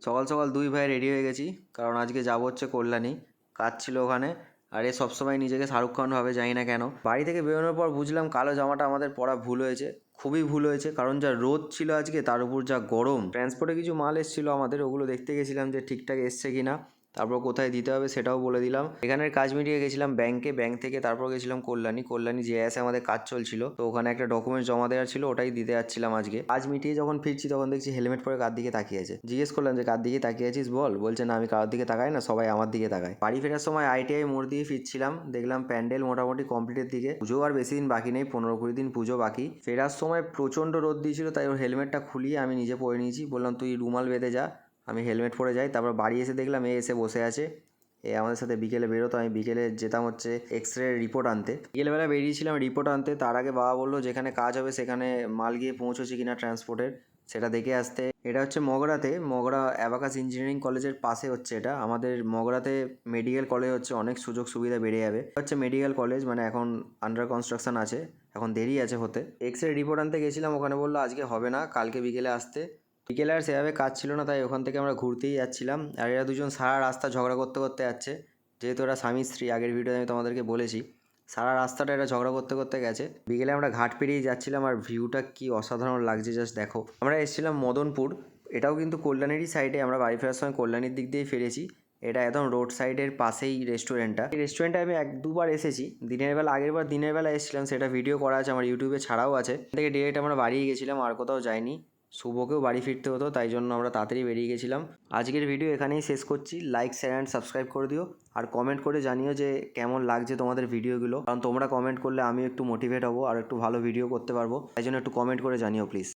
সকাল সকাল দুই ভাই রেডি হয়ে গেছি, কারণ আজকে যাবো হচ্ছে কল্যাণী। কাজ ছিল ওখানে। আর এ সবসময় নিজেকে শাহরুখ খান ভাবে, জানি না কেন। বাড়ি থেকে বেরোনোর পর বুঝলাম কালো জামাটা আমাদের পরা ভুল হয়েছে, খুবই ভুল হয়েছে। কারণ যা রোদ ছিল আজকে, তার উপর যা গরম। ট্রান্সপোর্টে কিছু মাল এসেছিল আমাদের, ওগুলো দেখতে গেছিলাম যে ঠিকঠাক এসছে কিনা, তারপর কোথায় দিতে হবে সেটাও বলে দিলাম। এখানের কাজ মিটিয়ে গেছিলাম ব্যাংকে, ব্যাংক থেকে তারপর গেছিলাম কল্যাণী যে এসে আমাদের কাজ চলছিল, তো ওখানে একটা ডকুমেন্ট জমা দেওয়ার ছিল, ওটাই দিতে যাচ্ছিলাম আজকে। কাজ মিটিয়ে যখন ফিরছি তখন দেখছি হেলমেট পরে কার দিকে তাকিয়ে আছে। জিজ্ঞেস করলাম যে কার দিকে তাকিয়ে আছিস বল। বলছে না, আমি কারোর দিকে তাকাই না, সবাই আমার দিকে তাকায়। বাড়ি ফেরার সময় ITI মোড় দিয়ে ফিরছিলাম, দেখলাম প্যান্ডেল মোটামুটি কমপ্লিটের দিকে। পুজো আর বেশি দিন বাকি নেই, 15-20 দিন পুজো বাকি। ফেরার সময় প্রচন্ড রোদ দিয়েছিল, তাই ওর হেলমেটটা খুলিয়ে আমি নিজে পরে নিয়েছি। বললাম তুই রুমাল বেঁধে যা, আমি হেলমেট পরে যাই। তারপর বাড়ি এসে দেখলাম এসে বসে আছে। আমাদের সাথে বিকেলে বেরোতো, আমি বিকেলে যেতাম হচ্ছে এক্স-রে রিপোর্ট আনতে। বিকেলবেলা বেরিয়েছিলাম রিপোর্ট আনতে, তার আগে বাবা বললো যেখানে কাজ হবে সেখানে মাল গিয়ে পৌঁছেছে কিনা ট্রান্সপোর্টের, সেটা দেখে আসতে। এটা হচ্ছে মগরাতে, মগরা অ্যাবাকাস ইঞ্জিনিয়ারিং কলেজের পাশে হচ্ছে এটা। আমাদের মগরাতে মেডিকেল কলেজ হচ্ছে, অনেক সুযোগ সুবিধা বেড়ে যাবে। হচ্ছে মেডিকেল কলেজ, মানে এখন আন্ডার কনস্ট্রাকশন আছে, এখন দেরি আছে হতে। এক্স-রে রিপোর্ট আনতে গেছিলাম, ওখানে বললো আজকে হবে না, কালকে বিকেলে আসতে। বিকেলে আর সেভাবে কাজ ছিল না, তাই ওখান থেকে আমরা ঘুরতেই যাচ্ছিলাম। আর এরা দুজন সারা রাস্তা ঝগড়া করতে করতে যাচ্ছে, যেহেতু এরা স্বামী স্ত্রী, আগের ভিডিওতে আমি তোমাদেরকে বলেছি। সারা রাস্তাটা এরা ঝগড়া করতে করতে গেছে। বিকেলে আমরা ঘাট পেরিয়ে যাচ্ছিলাম, আর ভিউটা কি অসাধারণ লাগছে জাস্ট দেখো। আমরা এসেছিলাম মদনপুর, এটাও কিন্তু কল্যাণীরই সাইডে। আমরা বাড়ি ফেরার সময় কল্যাণীর দিক দিয়েই ফিরেছি। এটা একদম রোড সাইডের পাশেই রেস্টুরেন্টটা। এই রেস্টুরেন্টে আমি 1-2 বার এসেছি দিনের বেলা। আগের বার দিনের বেলা এসেছিলাম, সেটা ভিডিও করা আছে আমার ইউটিউবে, ছাড়াও আছে। এখান থেকে ডিরেক্ট আমরা বাড়িয়ে গেছিলাম, আর কোথাও যাইনি। শুভকেও বাড়ি ফিরতে হতো, তাই জন্য আমরা তাড়াতাড়ি বেরিয়ে গেছিলাম। আজকের ভিডিও এখানেই শেষ করছি। লাইক, শেয়ার অ্যান্ড সাবস্ক্রাইব করে দিও। আর কমেন্ট করে জানিও যে কেমন লাগছে তোমাদের ভিডিওগুলো, কারণ তোমরা কমেন্ট করলে আমি একটু মোটিভেট হবো আর একটু ভালো ভিডিও করতে পারবো। তাই জন্য একটু কমেন্ট করে জানিও প্লিজ।